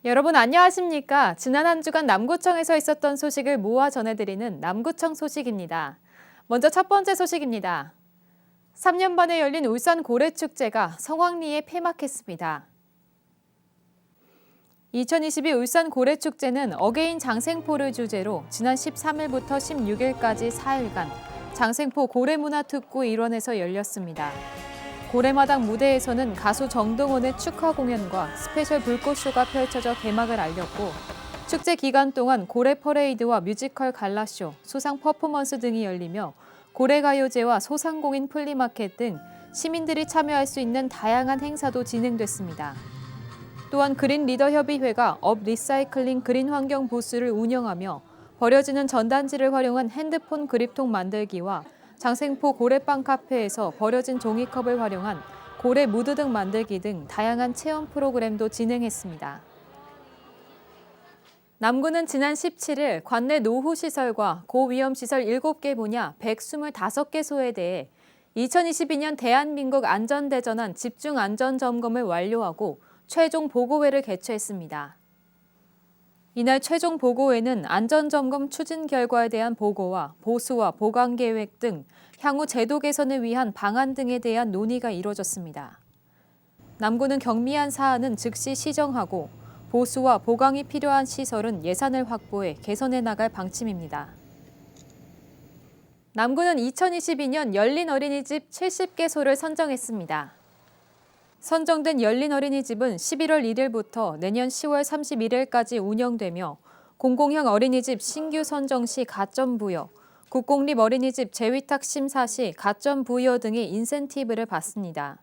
여러분 안녕하십니까? 지난 한 주간 남구청에서 있었던 소식을 모아 전해드리는 남구청 소식입니다. 먼저 첫 번째 소식입니다. 3년 만에 열린 울산 고래축제가 성황리에 폐막했습니다. 2022 울산 고래축제는 어게인 장생포를 주제로 지난 13일부터 16일까지 4일간 장생포 고래문화특구 일원에서 열렸습니다. 고래마당 무대에서는 가수 정동원의 축하 공연과 스페셜 불꽃쇼가 펼쳐져 개막을 알렸고, 축제 기간 동안 고래 퍼레이드와 뮤지컬 갈라쇼, 수상 퍼포먼스 등이 열리며 고래가요제와 소상공인 플리마켓 등 시민들이 참여할 수 있는 다양한 행사도 진행됐습니다. 또한 그린리더협의회가 업리사이클링 그린환경 부스를 운영하며 버려지는 전단지를 활용한 핸드폰 그립통 만들기와 장생포 고래빵 카페에서 버려진 종이컵을 활용한 고래 무드 등 만들기 등 다양한 체험 프로그램도 진행했습니다. 남구는 지난 17일 관내 노후시설과 고위험시설 7개 분야 125개소에 대해 2022년 대한민국 안전대전환 집중안전점검을 완료하고 최종 보고회를 개최했습니다. 이날 최종 보고회는 안전점검 추진 결과에 대한 보고와 보수와 보강 계획 등 향후 제도 개선을 위한 방안 등에 대한 논의가 이뤄졌습니다. 남구는 경미한 사안은 즉시 시정하고 보수와 보강이 필요한 시설은 예산을 확보해 개선해 나갈 방침입니다. 남구는 2022년 열린 어린이집 70개소를 선정했습니다. 선정된 열린 어린이집은 11월 1일부터 내년 10월 31일까지 운영되며 공공형 어린이집 신규 선정 시 가점 부여, 국공립 어린이집 재위탁 심사 시 가점 부여 등의 인센티브를 받습니다.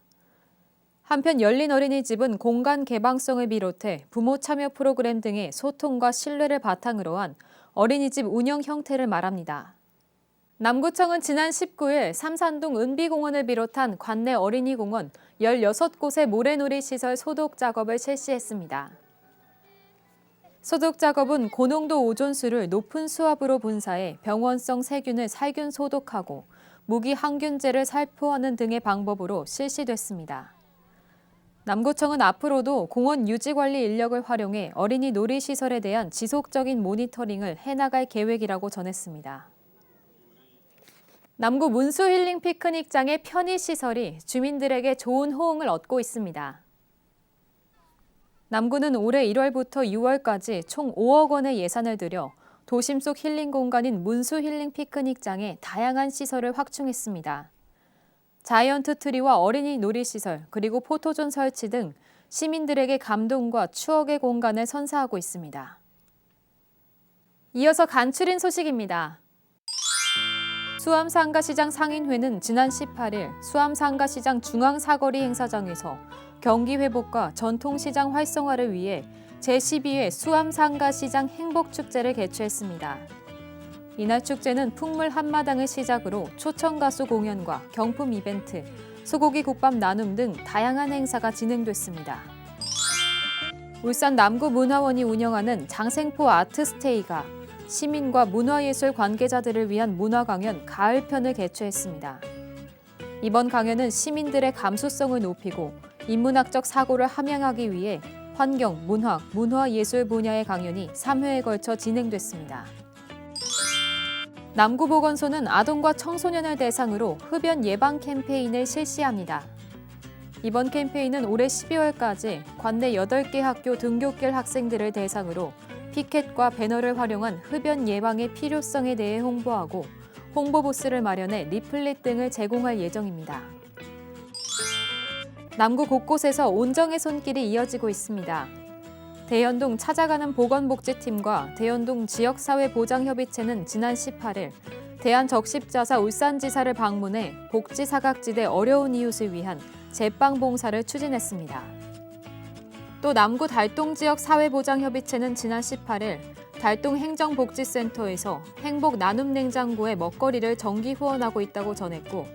한편 열린 어린이집은 공간 개방성을 비롯해 부모 참여 프로그램 등의 소통과 신뢰를 바탕으로 한 어린이집 운영 형태를 말합니다. 남구청은 지난 19일 삼산동 은비공원을 비롯한 관내 어린이공원 16곳의 모래놀이 시설 소독 작업을 실시했습니다. 소독 작업은 고농도 오존수를 높은 수압으로 분사해 병원성 세균을 살균 소독하고 무기 항균제를 살포하는 등의 방법으로 실시됐습니다. 남구청은 앞으로도 공원 유지관리 인력을 활용해 어린이 놀이시설에 대한 지속적인 모니터링을 해나갈 계획이라고 전했습니다. 남구 문수 힐링 피크닉장의 편의시설이 주민들에게 좋은 호응을 얻고 있습니다. 남구는 올해 1월부터 6월까지 총 5억 원의 예산을 들여 도심 속 힐링 공간인 문수 힐링 피크닉장에 다양한 시설을 확충했습니다. 자이언트 트리와 어린이 놀이시설, 그리고 포토존 설치 등 시민들에게 감동과 추억의 공간을 선사하고 있습니다. 이어서 간추린 소식입니다. 수암상가시장 상인회는 지난 18일 수암상가시장 중앙사거리 행사장에서 경기 회복과 전통시장 활성화를 위해 제12회 수암상가시장 행복축제를 개최했습니다. 이날 축제는 풍물 한마당을 시작으로 초청가수 공연과 경품 이벤트, 소고기 국밥 나눔 등 다양한 행사가 진행됐습니다. 울산 남구문화원이 운영하는 장생포 아트스테이가 시민과 문화예술 관계자들을 위한 문화강연 가을편을 개최했습니다. 이번 강연은 시민들의 감수성을 높이고 인문학적 사고를 함양하기 위해 환경, 문학, 문화예술 분야의 강연이 3회에 걸쳐 진행됐습니다. 남구보건소는 아동과 청소년을 대상으로 흡연 예방 캠페인을 실시합니다. 이번 캠페인은 올해 12월까지 관내 8개 학교 등교길 학생들을 대상으로 피켓과 배너를 활용한 흡연 예방의 필요성에 대해 홍보하고 홍보부스를 마련해 리플릿 등을 제공할 예정입니다. 남구 곳곳에서 온정의 손길이 이어지고 있습니다. 대연동 찾아가는 보건복지팀과 대연동 지역사회보장협의체는 지난 18일 대한적십자사 울산지사를 방문해 복지사각지대 어려운 이웃을 위한 제빵 봉사를 추진했습니다. 또 남구 달동 지역 사회보장협의체는 지난 18일 달동 행정복지센터에서 행복 나눔 냉장고에 먹거리를 정기 후원하고 있다고 전했고,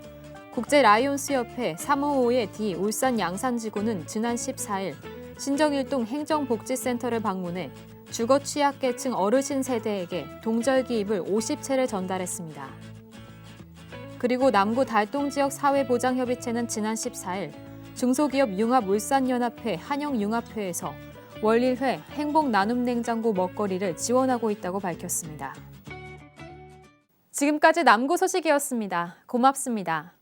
국제라이온스협회 355-D 울산 양산지구는 지난 14일 신정일동 행정복지센터를 방문해 주거 취약계층 어르신 세대에게 동절기입을 50채를 전달했습니다. 그리고 남구 달동 지역 사회보장협의체는 지난 14일 중소기업 융합 울산연합회 한영융합회에서 월일회 행복 나눔 냉장고 먹거리를 지원하고 있다고 밝혔습니다. 지금까지 남구 소식이었습니다. 고맙습니다.